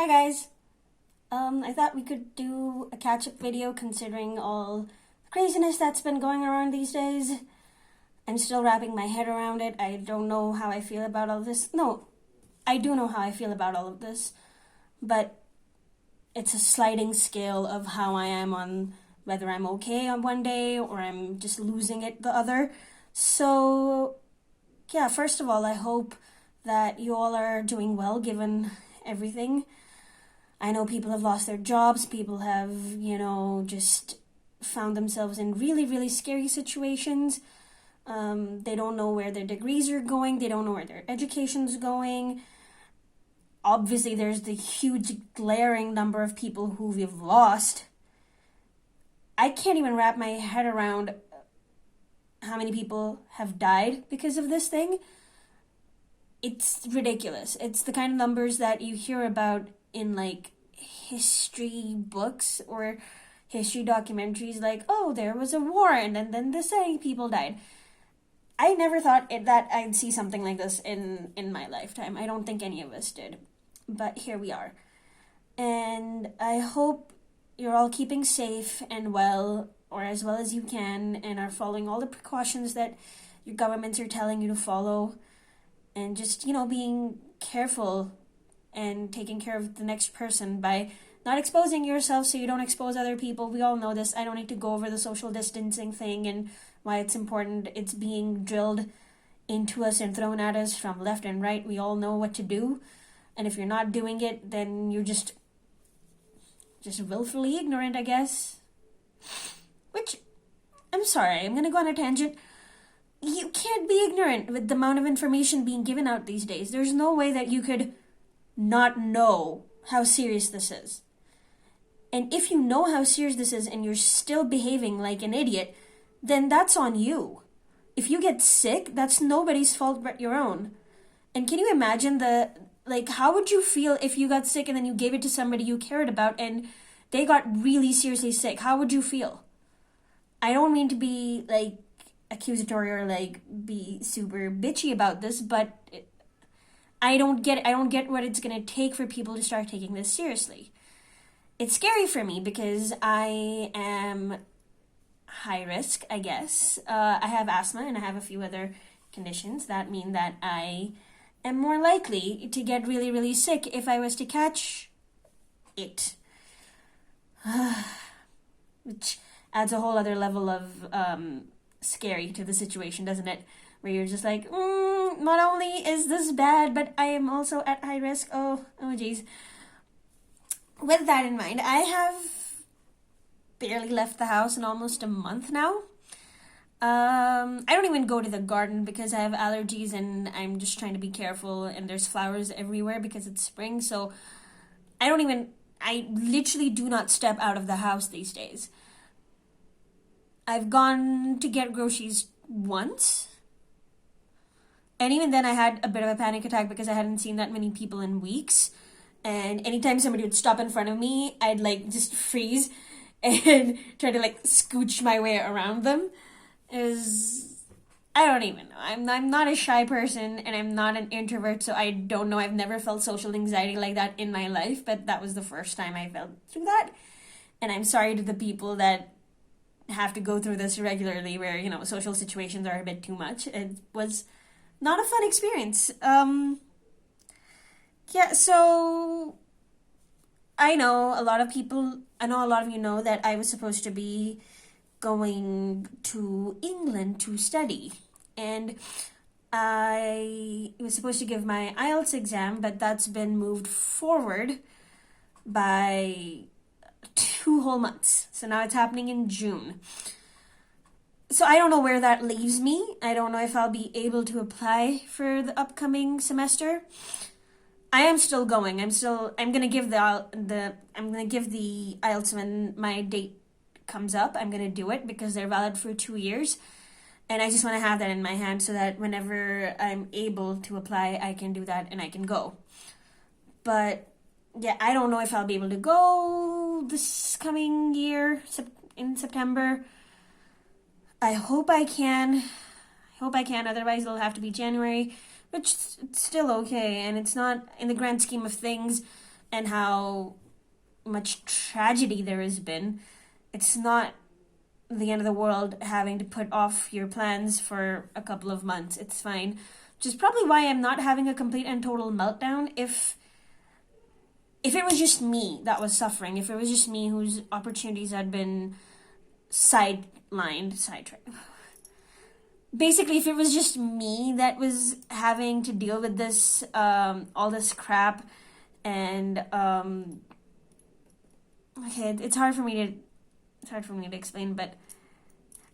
Hi guys. I thought we could do a catch-up video considering all the craziness that's been going around these days. I'm still wrapping my head around it. I don't know how I feel about all this. No, I do know how I feel about all of this, but it's a sliding scale of how I am on whether I'm okay on one day or I'm just losing it the other. So, yeah, first of all, I hope that you all are doing well given everything. I know people have lost their jobs, people have, just found themselves in really, really scary situations. They don't know where their degrees are going, they don't know where their education's going. Obviously, there's the huge, glaring number of people who we've lost. I can't even wrap my head around how many people have died because of this thing. It's ridiculous. It's the kind of numbers that you hear about in like history books or history documentaries, like, oh, there was a war and then this many people died. I never thought that I'd see something like this in my lifetime. I don't think any of us did. But here we are. And I hope you're all keeping safe and well, or as well as you can, and are following all the precautions that your governments are telling you to follow. And just, being careful and taking care of the next person by not exposing yourself so you don't expose other people. We all know this. I don't need to go over the social distancing thing and why it's important. It's being drilled into us and thrown at us from left and right. We all know what to do. And if you're not doing it, then you're just willfully ignorant, I guess. Which, I'm sorry, I'm gonna go on a tangent. You can't be ignorant with the amount of information being given out these days. There's no way that you could not know how serious this is. And if you know how serious this is and you're still behaving like an idiot, then that's on you. If you get sick, that's nobody's fault but your own. And can you imagine how would you feel if you got sick and then you gave it to somebody you cared about and they got really seriously sick? How would you feel? I don't mean to be accusatory or be super bitchy about this, but I don't get what it's gonna take for people to start taking this seriously. It's scary for me because I am high risk, I guess. I have asthma and I have a few other conditions that mean that I am more likely to get really, really sick if I was to catch it. Which adds a whole other level of scary to the situation, doesn't it? Where you're just like, not only is this bad, but I am also at high risk. Oh geez. With that in mind, I have barely left the house in almost a month now. I don't even go to the garden because I have allergies and I'm just trying to be careful, and there's flowers everywhere because it's spring, so I literally do not step out of the house these days. I've gone to get groceries once, and even then I had a bit of a panic attack because I hadn't seen that many people in weeks. And anytime somebody would stop in front of me, I'd just freeze and try to scooch my way around them. I don't even know. I'm not a shy person and I'm not an introvert, so I don't know. I've never felt social anxiety like that in my life, but that was the first time I felt through that. And I'm sorry to the people that have to go through this regularly where, social situations are a bit too much. It was not a fun experience. Yeah, so I know a lot of you know that I was supposed to be going to England to study. And I was supposed to give my IELTS exam, but that's been moved forward by 2 whole months. So now it's happening in June. So I don't know where that leaves me. I don't know if I'll be able to apply for the upcoming semester. I am still going. I'm gonna give the IELTS when my date comes up. I'm gonna do it because they're valid for 2 years. And I just want to have that in my hand so that whenever I'm able to apply, I can do that and I can go. But yeah, I don't know if I'll be able to go this coming year in September. I hope I can. Otherwise, it'll have to be January, which it's still okay. And it's not, in the grand scheme of things, and how much tragedy there has been, it's not the end of the world having to put off your plans for a couple of months. It's fine. Which is probably why I'm not having a complete and total meltdown. If it was just me that was suffering, if it was just me whose opportunities had been sidetracked. Basically, if it was just me that was having to deal with this, all this crap, and okay, it's hard for me to explain, but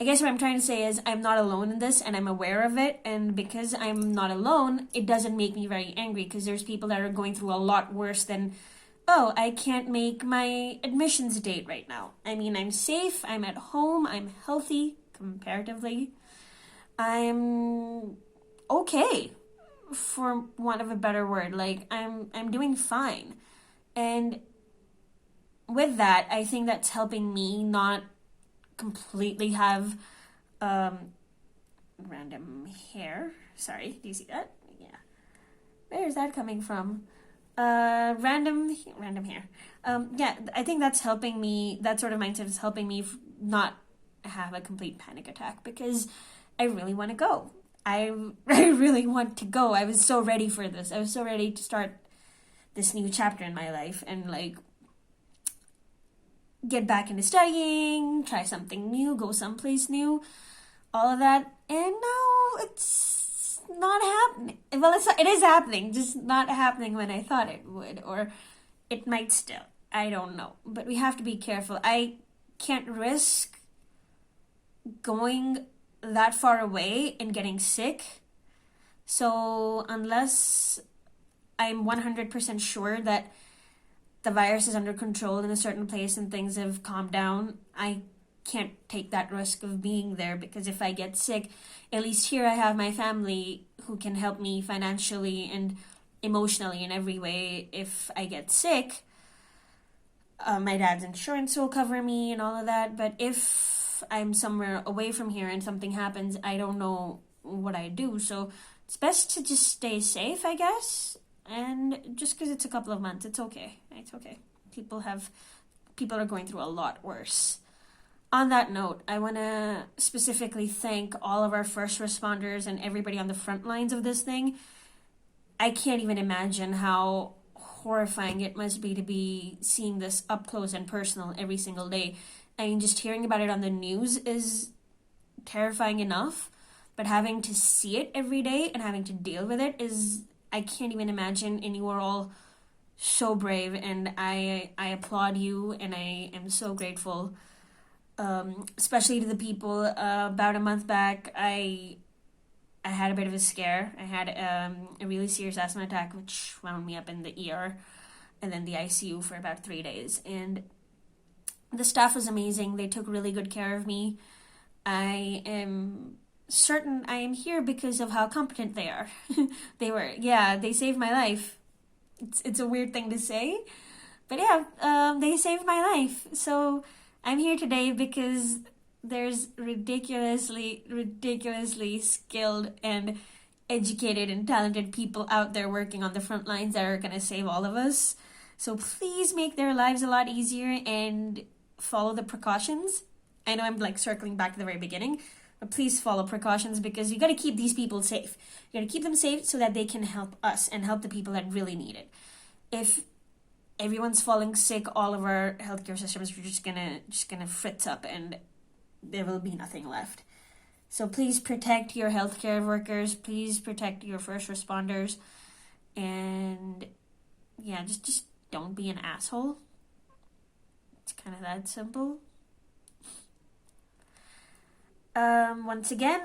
I guess what I'm trying to say is I'm not alone in this, and I'm aware of it, and because I'm not alone, it doesn't make me very angry, because there's people that are going through a lot worse than, oh, I can't make my admissions date right now. I mean, I'm safe, I'm at home, I'm healthy, comparatively. I'm okay, for want of a better word. Like, I'm doing fine. And with that, I think that's helping me not completely have random hair. Sorry, do you see that? Yeah. Where is that coming from? Random hair. Yeah, I think that's helping me. That sort of mindset is helping me not have a complete panic attack, because I really want to go. I really want to go. I was so ready for this. I was so ready to start this new chapter in my life and like get back into studying, try something new, go someplace new, all of that. And now it's not happening. Well, it is happening, just not happening when I thought it would, or it might still. I don't know. But we have to be careful. I can't risk going that far away and getting sick. So unless I'm 100% sure that the virus is under control in a certain place and things have calmed down, I can't take that risk of being there, because if I get sick, at least here I have my family who can help me financially and emotionally in every way if I get sick. My dad's insurance will cover me and all of that, but if I'm somewhere away from here and something happens, I don't know what I do. So it's best to just stay safe, I guess. And just because it's a couple of months, it's okay. It's okay. People are going through a lot worse. On that note, I want to specifically thank all of our first responders and everybody on the front lines of this thing. I can't even imagine how horrifying it must be to be seeing this up close and personal every single day. I mean, just hearing about it on the news is terrifying enough, but having to see it every day and having to deal with it is, I can't even imagine. And you are all so brave, and I applaud you, and I am so grateful, especially to the people. About a month back, I had a bit of a scare. I had a really serious asthma attack, which wound me up in the ER and then the ICU for about 3 days. And the staff was amazing. They took really good care of me. I am certain I am here because of how competent they are. They saved my life. It's a weird thing to say, but yeah, they saved my life. So I'm here today because there's ridiculously skilled and educated and talented people out there working on the front lines that are going to save all of us. So please make their lives a lot easier and follow the precautions. I know I'm like circling back to the very beginning, but please follow precautions, because you got to keep these people safe. You got to keep them safe so that they can help us and help the people that really need it. If everyone's falling sick, all of our healthcare systems are just gonna fritz up, and there will be nothing left. So please protect your healthcare workers. Please protect your first responders, and yeah, just don't be an asshole. It's kind of that simple. Once again,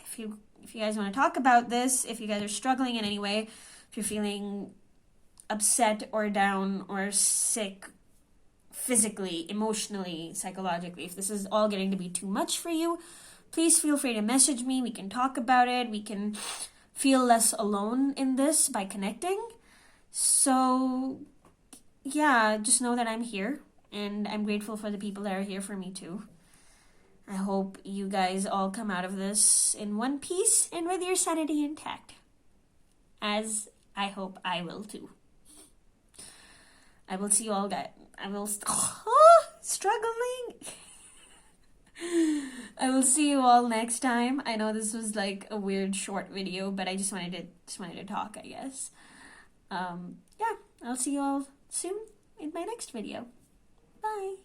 if you guys want to talk about this, if you guys are struggling in any way, if you're feeling upset or down or sick physically, emotionally, psychologically, if this is all getting to be too much for you, please feel free to message me. We can talk about it. We can feel less alone in this by connecting. So yeah, just know that I'm here, and I'm grateful for the people that are here for me too. I hope you guys all come out of this in one piece and with your sanity intact, as I hope I will too. I will see you all guys. Struggling. I will see you all next time. I know this was like a weird short video, but I just wanted to talk, I guess. Yeah, I'll see you all soon in my next video. Bye.